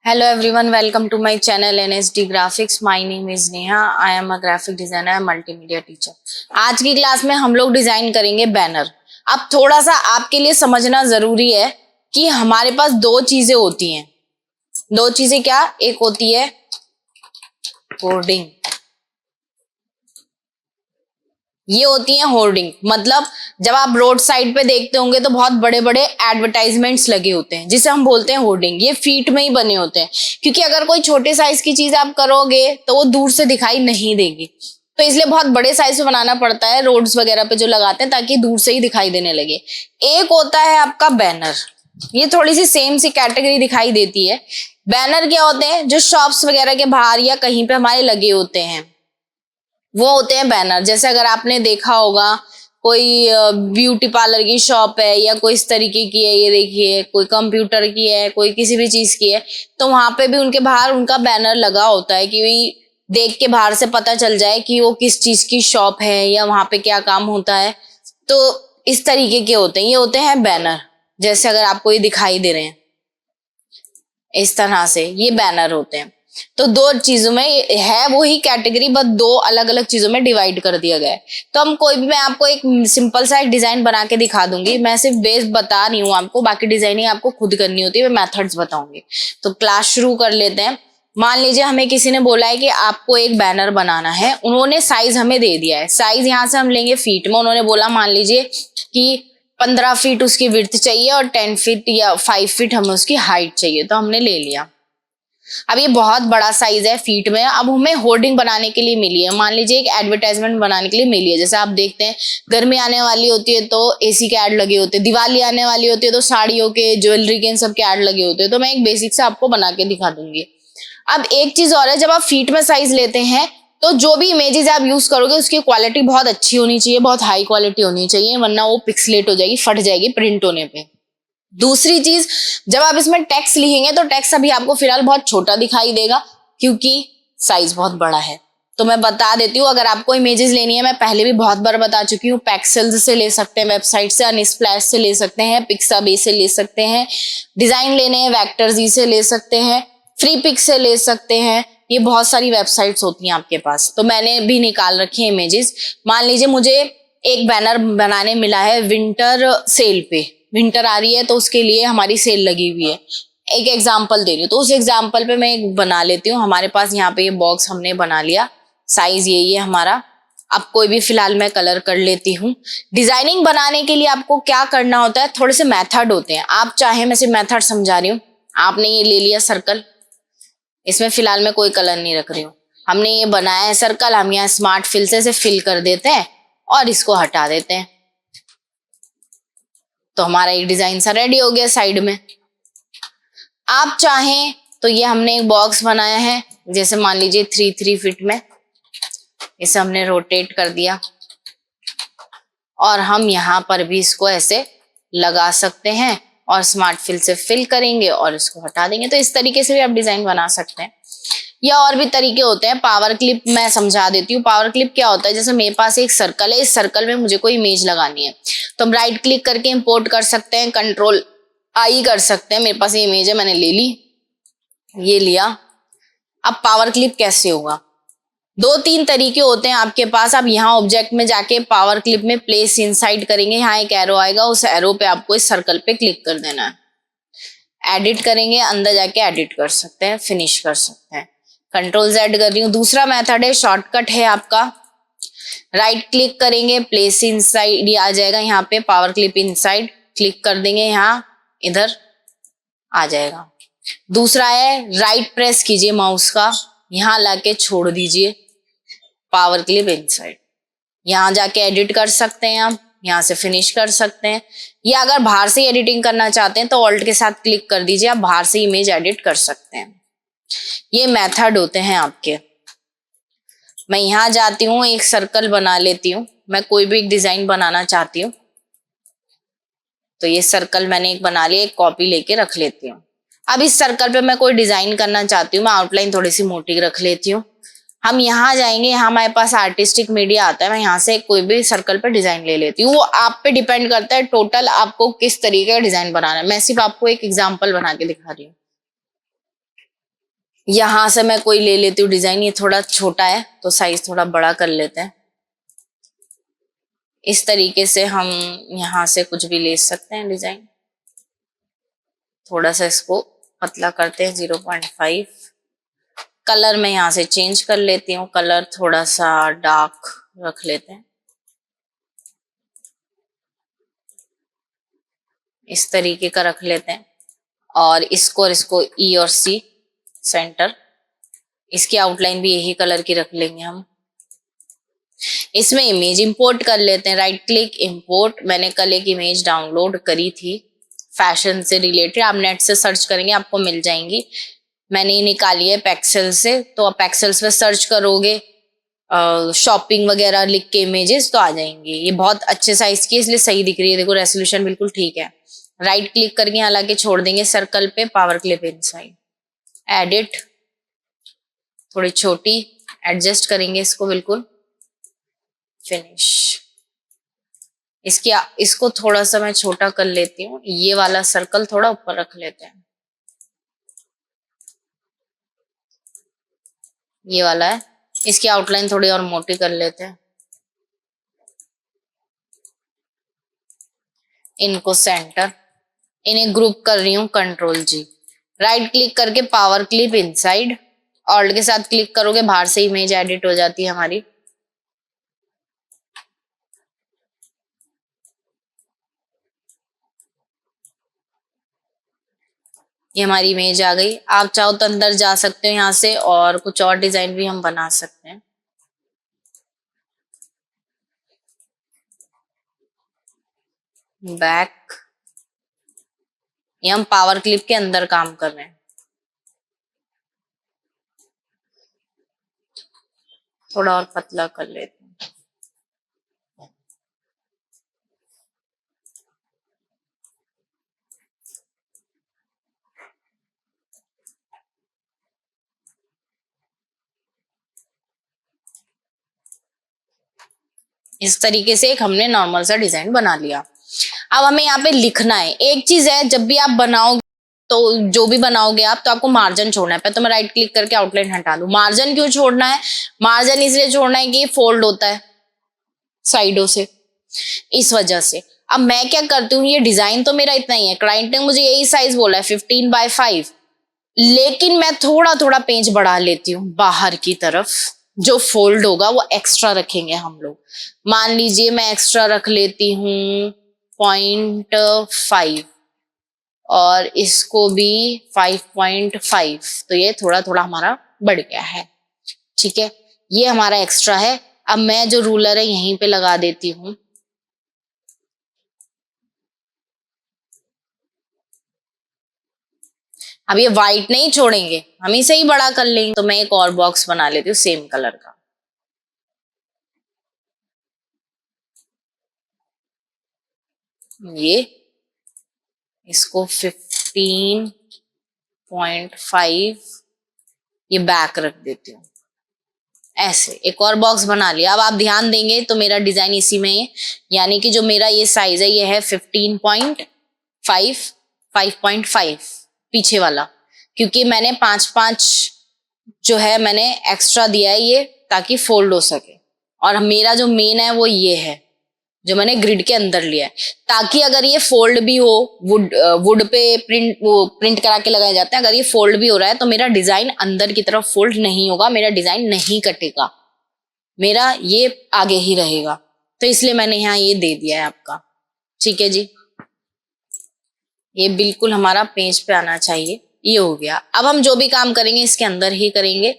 Hello everyone, welcome to my channel NSD Graphics. My name is Neha. I am a graphic designer and multimedia teacher. आज की class में हम लोग design करेंगे banner. अब थोड़ा सा आपके लिए समझना जरूरी है कि हमारे पास दो चीजें होती हैं। दो चीजें क्या? एक होती है होर्डिंग, ये होती है होर्डिंग। मतलब जब आप रोड साइड पे देखते होंगे तो बहुत बड़े बड़े एडवर्टाइजमेंट्स लगे होते हैं जिसे हम बोलते हैं होर्डिंग। ये फीट में ही बने होते हैं, क्योंकि अगर कोई छोटे साइज की चीज आप करोगे तो वो दूर से दिखाई नहीं देगी, तो इसलिए बहुत बड़े साइज में बनाना पड़ता है रोड्स वगैरह पे जो लगाते हैं, ताकि दूर से ही दिखाई देने लगे। एक होता है आपका बैनर, ये थोड़ी सी सेम सी कैटेगरी दिखाई देती है। बैनर क्या होते हैं? जो शॉप्स वगैरह के बाहर या कहीं पे हमारे लगे होते हैं, वो होते हैं बैनर। जैसे अगर आपने देखा होगा कोई ब्यूटी पार्लर की शॉप है या कोई इस तरीके की है, ये देखिए कोई कंप्यूटर की है, कोई किसी भी चीज की है, तो वहां पे भी उनके बाहर उनका बैनर लगा होता है कि भाई देख के बाहर से पता चल जाए कि वो किस चीज की शॉप है या वहां पे क्या काम होता है। तो इस तरीके के होते हैं, ये होते हैं बैनर। जैसे अगर आपको ये दिखाई दे रहे हैं इस तरह से, ये बैनर होते हैं। तो दो चीजों में है वही कैटेगरी, बस दो अलग अलग चीजों में डिवाइड कर दिया गया है। तो हम कोई भी, मैं आपको एक सिंपल सा एक डिजाइन बना के दिखा दूंगी। मैं सिर्फ बेस बता रही हूँ आपको, बाकी डिजाइनिंग आपको खुद करनी होती है, मैं मेथड्स बताऊंगी। तो क्लास शुरू कर लेते हैं। मान लीजिए हमें किसी ने बोला है कि आपको एक बैनर बनाना है, उन्होंने साइज हमें दे दिया है। साइज यहाँ से हम लेंगे फीट में। उन्होंने बोला मान लीजिए कि 15 फीट उसकी विड्थ चाहिए और 10 फीट या 5 फीट हमें उसकी हाइट चाहिए, तो हमने ले लिया। अब ये बहुत बड़ा साइज है फीट में। अब हमें होर्डिंग बनाने के लिए मिली है, मान लीजिए एक एडवर्टाइजमेंट बनाने के लिए मिली है। जैसे आप देखते हैं गर्मी आने वाली होती है तो एसी के ऐड लगे होते हैं, दिवाली आने वाली होती है तो साड़ियों के, ज्वेलरी के, इन सब के ऐड लगे होते हैं। तो मैं एक बेसिक से आपको बना के दिखा दूंगी। अब एक चीज और है, जब आप फीट में साइज लेते हैं तो जो भी इमेजेस आप यूज करोगे उसकी क्वालिटी बहुत अच्छी होनी चाहिए, बहुत हाई क्वालिटी होनी चाहिए, वरना वो पिक्सलेट हो जाएगी, फट जाएगी प्रिंट होने पे। दूसरी चीज, जब आप इसमें टेक्स्ट लिखेंगे तो टेक्स्ट अभी आपको फिलहाल बहुत छोटा दिखाई देगा क्योंकि साइज बहुत बड़ा है। तो मैं बता देती हूँ, अगर आपको इमेजेस लेनी है, मैं पहले भी बहुत बार बता चुकी हूँ, पेक्सेल्स से ले सकते हैं, वेबसाइट से, अनस्प्लैश से ले सकते हैं, पिक्साबे से ले सकते हैं। डिजाइन लेने हैं वेक्टरजी से ले सकते हैं, फ्री पिक से ले सकते हैं। ये बहुत सारी वेबसाइट्स होती हैं आपके पास, तो मैंने भी निकाल रखी है इमेजेस। मान लीजिए मुझे एक बैनर बनाने मिला है विंटर सेल पे, विंटर आ रही है तो उसके लिए हमारी सेल लगी हुई है। एक एग्जांपल दे रही हूँ, तो उस एग्जांपल पे मैं एक बना लेती हूँ। हमारे पास यहाँ पे ये बॉक्स हमने बना लिया, साइज यही है हमारा। अब कोई भी फिलहाल मैं कलर कर लेती हूँ। डिजाइनिंग बनाने के लिए आपको क्या करना होता है, थोड़े से मेथड होते हैं। आप चाहे, मैं सिर्फ मेथड समझा रही हूँ। आपने ये ले लिया सर्कल, इसमें फिलहाल मैं कोई कलर नहीं रख रही हूँ। हमने ये बनाया है सर्कल, हम यहाँ स्मार्ट फिल से फिल कर देते हैं और इसको हटा देते हैं, तो हमारा एक डिजाइन सा रेडी हो गया साइड में। आप चाहें तो ये हमने एक बॉक्स बनाया है, जैसे मान लीजिए 3 फीट में, इसे हमने रोटेट कर दिया और हम यहाँ पर भी इसको ऐसे लगा सकते हैं और स्मार्ट फिल से फिल करेंगे और इसको हटा देंगे। तो इस तरीके से भी आप डिजाइन बना सकते हैं, या और भी तरीके होते हैं। पावर क्लिप मैं समझा देती हूँ। पावर क्लिप क्या होता है, जैसे मेरे पास एक सर्कल है, इस सर्कल में मुझे कोई इमेज लगानी है तो हम राइट क्लिक करके इंपोर्ट कर सकते हैं, कंट्रोल आई कर सकते हैं। मेरे पास ये इमेज है, मैंने ले ली, ये लिया। अब पावर क्लिप कैसे होगा, 2-3 तरीके होते हैं आपके पास। आप यहाँ ऑब्जेक्ट में जाके पावर क्लिप में प्लेस इनसाइड करेंगे, यहाँ एक एरो आएगा, उस एरो पे आपको इस सर्कल पे क्लिक कर देना है। एडिट करेंगे, अंदर जाके एडिट कर सकते हैं, फिनिश कर सकते हैं। कंट्रोल Z कर रही हूँ। दूसरा मेथड है, शॉर्टकट है आपका, राइट क्लिक करेंगे, प्लेस इनसाइड, ये आ जाएगा यहाँ पे पावर क्लिप इनसाइड, क्लिक कर देंगे, यहाँ इधर आ जाएगा। दूसरा है राइट प्रेस कीजिए माउस का, यहाँ लाके छोड़ दीजिए, पावर क्लिप इनसाइड, यहाँ जाके एडिट कर सकते हैं आप, यहाँ से फिनिश कर सकते हैं। या अगर बाहर से एडिटिंग करना चाहते हैं तो ऑल्ट के साथ क्लिक कर दीजिए, आप बाहर से इमेज एडिट कर सकते हैं। ये मेथड होते हैं आपके। मैं यहां जाती हूँ, एक सर्कल बना लेती हूँ। मैं कोई भी एक डिजाइन बनाना चाहती हूँ तो ये सर्कल मैंने एक बना लिया, एक कॉपी लेके रख लेती हूँ। अब इस सर्कल पे मैं कोई डिजाइन करना चाहती हूँ, मैं आउटलाइन थोड़ी सी मोटी रख लेती हूँ। हम यहाँ जाएंगे, यहाँ हमारे पास आर्टिस्टिक मीडिया आता है, मैं यहाँ से कोई भी सर्कल पे डिजाइन ले लेती हूँ। वो आप पे डिपेंड करता है टोटल आपको किस तरीके का डिजाइन बनाना है। मैं सिर्फ आपको एक एग्जाम्पल बना के दिखा रही हूँ। यहां से मैं कोई ले लेती हूँ डिजाइन, ये थोड़ा छोटा है तो साइज थोड़ा बड़ा कर लेते हैं। इस तरीके से हम यहाँ से कुछ भी ले सकते हैं डिजाइन। थोड़ा सा इसको पतला करते हैं 0.5। कलर मैं यहाँ से चेंज कर लेती हूँ, कलर थोड़ा सा डार्क रख लेते हैं। इस तरीके का रख लेते हैं और इसको ई और सी सेंटर, इसकी आउटलाइन भी यही कलर की रख लेंगे हम। इसमें इमेज इंपोर्ट कर लेते हैं, राइट क्लिक इंपोर्ट। मैंने कल एक इमेज डाउनलोड करी थी फैशन से रिलेटेड, आप नेट से सर्च करेंगे आपको मिल जाएंगी। मैंने ये निकाली है पैक्सेल से, तो आप पैक्सेल्स पे सर्च करोगे शॉपिंग वगैरह लिख के इमेजेस तो आ जाएंगी। ये बहुत अच्छे साइज की है इसलिए सही दिख रही है, देखो रेसोल्यूशन बिल्कुल ठीक है। राइट क्लिक करके हालांकि छोड़ देंगे सर्कल पे, पावर क्लिप इनसाइड, एडिट, थोड़ी छोटी एडजस्ट करेंगे इसको, बिल्कुल फिनिश। इसको थोड़ा सा मैं छोटा कर लेती हूँ, ये वाला सर्कल थोड़ा ऊपर रख लेते हैं, ये वाला है। इसकी आउटलाइन थोड़ी और मोटी कर लेते हैं। इनको सेंटर, इन्हें ग्रुप कर रही हूँ कंट्रोल जी। राइट क्लिक करके पावर क्लिप इनसाइड, ऑल्ट के साथ क्लिक करोगे बाहर से इमेज एडिट हो जाती है हमारी। ये हमारी इमेज आ गई। आप चाहो तो अंदर जा सकते हो यहाँ से और कुछ और डिजाइन भी हम बना सकते हैं। बैक, ये हम पावर क्लिप के अंदर काम कर रहे हैं। थोड़ा और पतला कर लेते हैं। इस तरीके से एक हमने नॉर्मल सा डिजाइन बना लिया। अब हमें यहाँ पे लिखना है। एक चीज है, जब भी आप बनाओगे तो जो भी बनाओगे आप, तो आपको मार्जिन छोड़ना है। तो मैं राइट क्लिक करके आउटलाइन हटा लूं। मार्जिन क्यों छोड़ना है? मार्जिन इसलिए छोड़ना है कि ये फोल्ड होता है साइडों से, इस वजह से। अब मैं क्या करती हूँ, ये डिजाइन तो मेरा इतना ही है, क्लाइंट ने मुझे यही साइज बोला है 15x5, लेकिन मैं थोड़ा थोड़ा पेज बढ़ा लेती हूँ बाहर की तरफ। जो फोल्ड होगा वो एक्स्ट्रा रखेंगे हम लोग। मान लीजिए मैं एक्स्ट्रा रख लेती हूँ 0.5 और इसको भी 5.5, तो ये थोड़ा थोड़ा हमारा बढ़ गया है। ठीक है, ये हमारा एक्स्ट्रा है। अब मैं जो रूलर है यहीं पे लगा देती हूँ। अब ये व्हाइट नहीं छोड़ेंगे, हम इसे ही बड़ा कर लेंगे। तो मैं एक और बॉक्स बना लेती हूँ सेम कलर का। ये इसको 15.5 ये बैक रख देती हूँ। ऐसे एक और बॉक्स बना लिया। अब आप ध्यान देंगे तो मेरा डिजाइन इसी में है, यानी कि जो मेरा ये साइज है ये है 15.5, 5.5 पीछे वाला, क्योंकि मैंने 5-5 जो है मैंने एक्स्ट्रा दिया है ये, ताकि फोल्ड हो सके। और मेरा जो मेन है वो ये है जो मैंने ग्रिड के अंदर लिया है, ताकि अगर ये फोल्ड भी हो, वुड पे प्रिंट करा के लगाया जाता है, अगर ये फोल्ड भी हो रहा है तो मेरा डिजाइन अंदर की तरफ फोल्ड नहीं होगा, मेरा डिजाइन नहीं कटेगा, मेरा ये आगे ही रहेगा। तो इसलिए मैंने यहाँ ये दे दिया है आपका। ठीक है जी, ये बिल्कुल हमारा पेज पे आना चाहिए। ये हो गया। अब हम जो भी काम करेंगे इसके अंदर ही करेंगे।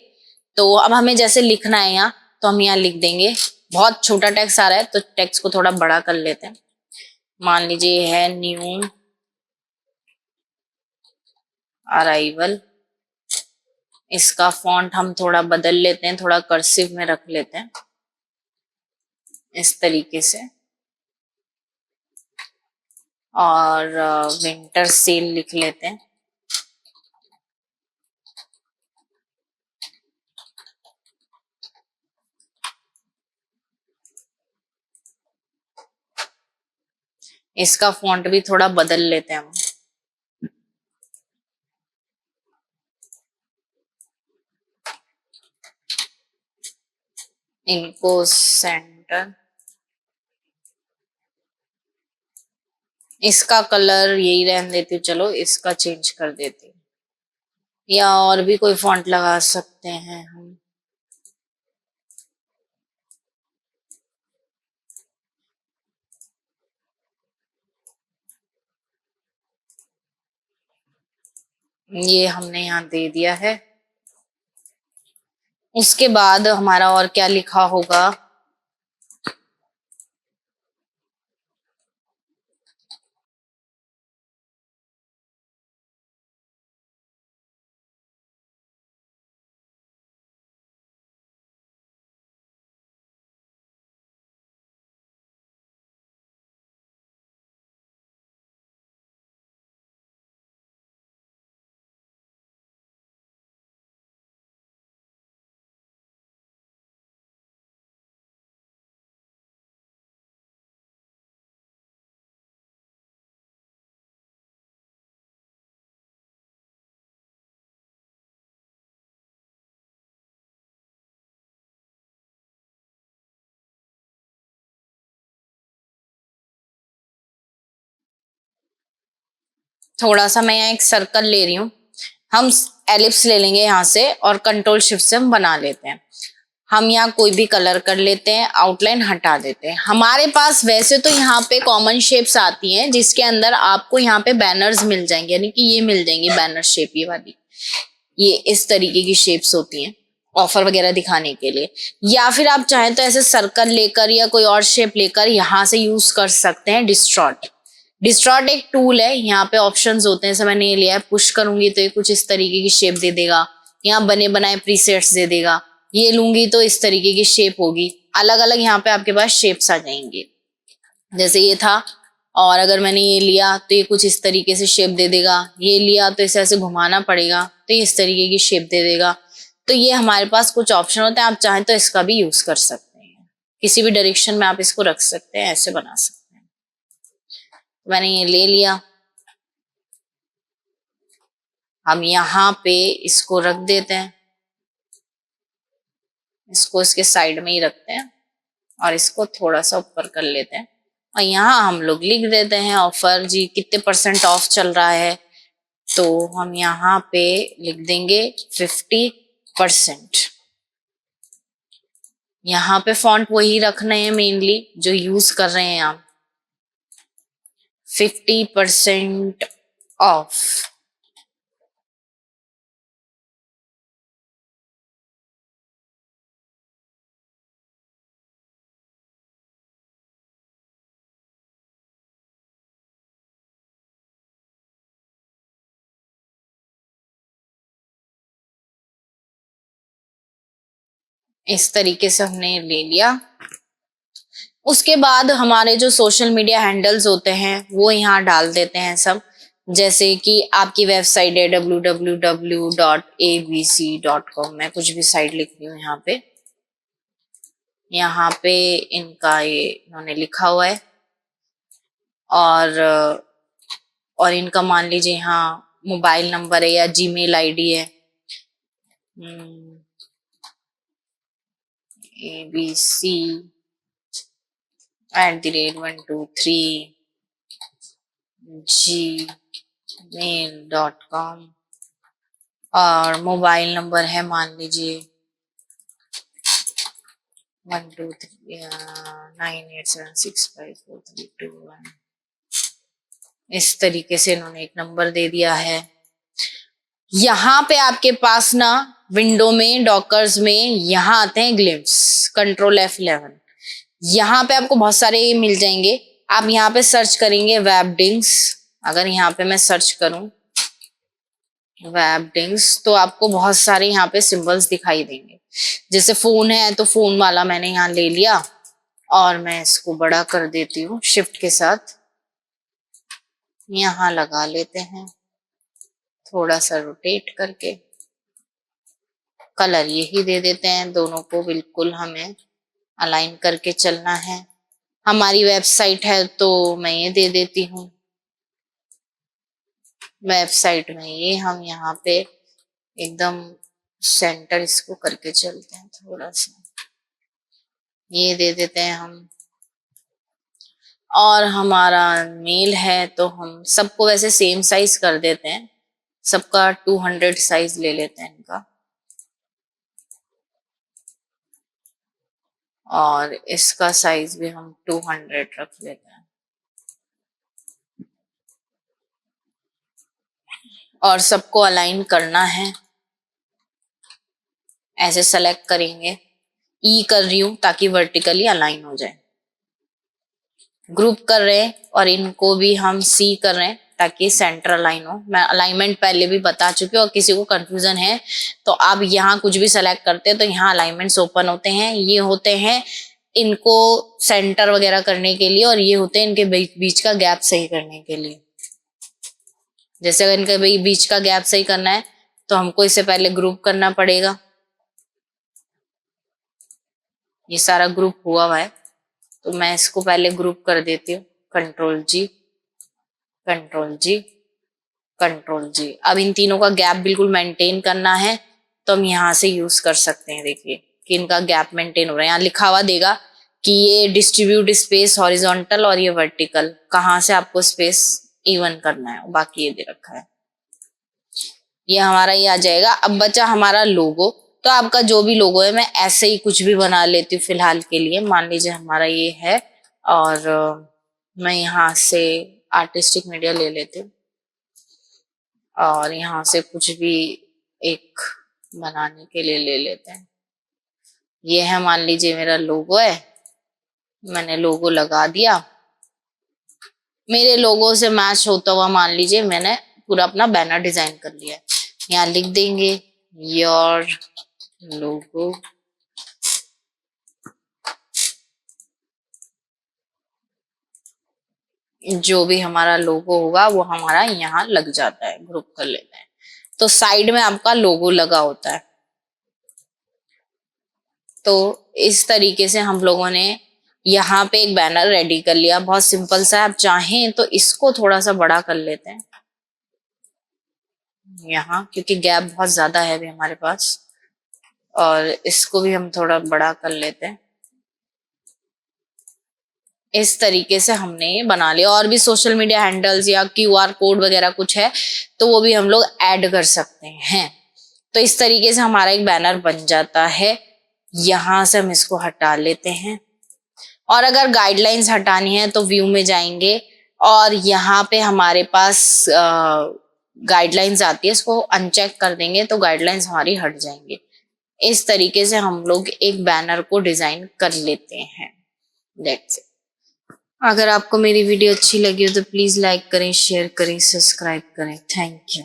तो अब हमें जैसे लिखना है यहाँ, तो हम यहाँ लिख देंगे। बहुत छोटा टेक्स्ट आ रहा है तो टेक्स्ट को थोड़ा बड़ा कर लेते हैं। मान लीजिए है न्यू अराइवल। इसका फॉन्ट हम थोड़ा बदल लेते हैं, थोड़ा कर्सिव में रख लेते हैं इस तरीके से। और विंटर सेल लिख लेते हैं। इसका फॉन्ट भी थोड़ा बदल लेते हैं हम। इनको सेंटर, इसका कलर यही रहने देती हूँ, चलो इसका चेंज कर देती हूँ, या और भी कोई फॉन्ट लगा सकते हैं हम। ये हमने यहाँ दे दिया है। उसके बाद हमारा और क्या लिखा होगा, थोड़ा सा मैं यहाँ एक सर्कल ले रही हूँ, हम एलिप्स ले लेंगे यहाँ से और कंट्रोल शिफ्ट से हम बना लेते हैं। हम यहाँ कोई भी कलर कर लेते हैं, आउटलाइन हटा देते हैं। हमारे पास वैसे तो यहाँ पे कॉमन शेप्स आती हैं जिसके अंदर आपको यहाँ पे बैनर्स मिल जाएंगे, यानी कि ये मिल जाएंगी बैनर शेप, ये वाली, ये इस तरीके की शेप्स होती हैं ऑफर वगैरह दिखाने के लिए। या फिर आप चाहें तो ऐसे सर्कल लेकर या कोई और शेप लेकर यहाँ से यूज कर सकते हैं डिस्ट्रॉट। डिस्ट्रॉट एक टूल है, यहाँ पे ऑप्शंस होते हैं, जैसे मैंने ये लिया है, पुश करूंगी तो ये कुछ इस तरीके की शेप दे देगा, यहाँ बने बनाए प्रीसेट्स दे देगा, ये लूंगी तो इस तरीके की शेप होगी, अलग अलग यहाँ पे आपके पास शेप्स आ जाएंगे। जैसे ये था, और अगर मैंने ये लिया तो ये कुछ इस तरीके से शेप दे देगा, ये लिया तो इसे ऐसे घुमाना पड़ेगा तो ये इस तरीके की शेप दे देगा। तो ये हमारे पास कुछ ऑप्शन होते हैं, आप चाहें तो इसका भी यूज कर सकते हैं, किसी भी डायरेक्शन में आप इसको रख सकते हैं, ऐसे बना सकते हैं। मैंने ये ले लिया, हम यहाँ पे इसको रख देते हैं, इसको इसके साइड में ही रखते हैं और इसको थोड़ा सा ऊपर कर लेते हैं, और यहाँ हम लोग लिख देते हैं ऑफर जी कितने % ऑफ चल रहा है, तो हम यहाँ पे लिख देंगे 50%। यहाँ पे फॉन्ट वही रखना है मेनली जो यूज कर रहे हैं आप, 50% ऑफ। इस तरीके से हमने ले लिया। उसके बाद हमारे जो सोशल मीडिया हैंडल्स होते हैं वो यहाँ डाल देते हैं सब, जैसे कि आपकी वेबसाइट है www.abc.com, मैं कुछ भी साइट लिख रही हूँ यहाँ पे, यहाँ पे इनका ये इन्होंने लिखा हुआ है, और इनका मान लीजिए यहाँ मोबाइल नंबर है या जीमेल आईडी है, abc@123gmail.com, और मोबाइल नंबर है मान लीजिए 12398765432। इस तरीके से इन्होंने एक नंबर दे दिया है। यहाँ पे आपके पास ना विंडो में डॉकर्स में यहाँ आते हैं ग्लिम्स, कंट्रोल F11, यहाँ पे आपको बहुत सारे ये मिल जाएंगे। आप यहाँ पे सर्च करेंगे वेबडिंग्स, अगर यहाँ पे मैं सर्च करूं वेबडिंग्स तो आपको बहुत सारे यहाँ पे सिंबल्स दिखाई देंगे। जैसे फोन है तो फोन वाला मैंने यहाँ ले लिया और मैं इसको बड़ा कर देती हूँ शिफ्ट के साथ, यहाँ लगा लेते हैं थोड़ा सा रोटेट करके, कलर यही दे देते हैं, दोनों को बिल्कुल हमें अलाइन करके चलना है। हमारी वेबसाइट है तो मैं ये दे देती हूँ, वेबसाइट में ये हम यहाँ पे एकदम सेंटर इसको करके चलते हैं थोड़ा सा, ये दे देते हैं हम। और हमारा मेल है तो हम सबको वैसे सेम साइज कर देते हैं, सबका 200 साइज ले लेते हैं इनका। और इसका साइज भी हम 200 रख लेते हैं। और सबको अलाइन करना है, ऐसे सेलेक्ट करेंगे, ई कर रही हूं ताकि वर्टिकली अलाइन हो जाए। ग्रुप कर रहे हैं और इनको भी हम सी कर रहे हैं ताकि सेंटर अलाइन हो। मैं अलाइनमेंट पहले भी बता चुकी हूँ और किसी को कंफ्यूजन है तो आप यहाँ कुछ भी सेलेक्ट करते हैं तो यहाँ अलाइनमेंट्स ओपन होते हैं। ये होते हैं इनको सेंटर वगैरह करने के लिए और ये होते हैं इनके बीच का गैप सही करने के लिए। जैसे अगर इनके बीच का गैप सही करना है तो हमको इससे पहले ग्रुप करना पड़ेगा। ये सारा ग्रुप हुआ है तो मैं इसको पहले ग्रुप कर देती हूँ, कंट्रोल जी, कंट्रोल जी, कंट्रोल जी। अब इन तीनों का गैप बिल्कुल मेंटेन करना है तो हम यहाँ से यूज कर सकते हैं। देखिए कि इनका गैप मेंटेन हो रहा है। यहाँ लिखा हुआ देगा कि ये डिस्ट्रीब्यूट स्पेस हॉरिजॉन्टल और ये वर्टिकल, कहाँ से आपको स्पेस इवन करना है, बाकी ये दे रखा है। ये हमारा ये आ जाएगा। अब बचा हमारा लोगो। तो आपका जो भी लोगो है मैं ऐसे ही कुछ भी बना लेती हूँ फिलहाल के लिए। मान लीजिए हमारा ये है और मैं यहाँ से आर्टिस्टिक मीडिया ले लेती हूँ और यहाँ से कुछ भी एक बनाने के लिए ले लेते हैं। ये है मान लीजिए मेरा लोगो है, मैंने लोगो लगा दिया। मेरे लोगो से मैच होता हुआ मान लीजिए मैंने पूरा अपना बैनर डिजाइन कर लिया है। यहाँ लिख देंगे योर लोगो। जो भी हमारा लोगो होगा वो हमारा यहाँ लग जाता है, ग्रुप कर लेते हैं तो साइड में आपका लोगो लगा होता है। तो इस तरीके से हम लोगों ने यहाँ पे एक बैनर रेडी कर लिया। बहुत सिंपल सा है। आप चाहें तो इसको थोड़ा सा बड़ा कर लेते हैं यहाँ, क्योंकि गैप बहुत ज्यादा है अभी हमारे पास, और इसको भी हम थोड़ा बड़ा कर लेते हैं। इस तरीके से हमने ये बना लिया। और भी सोशल मीडिया हैंडल्स या क्यूआर कोड वगैरह कुछ है तो वो भी हम लोग ऐड कर सकते हैं। तो इस तरीके से हमारा एक बैनर बन जाता है। यहाँ से हम इसको हटा लेते हैं। और अगर गाइडलाइंस हटानी है तो व्यू में जाएंगे और यहाँ पे हमारे पास गाइडलाइंस आती है, इसको अनचेक कर देंगे तो गाइडलाइंस हमारी हट जाएंगे। इस तरीके से हम लोग एक बैनर को डिजाइन कर लेते हैं। That's it. अगर आपको मेरी वीडियो अच्छी लगी हो तो प्लीज लाइक करें, शेयर करें, सब्सक्राइब करें। Thank you.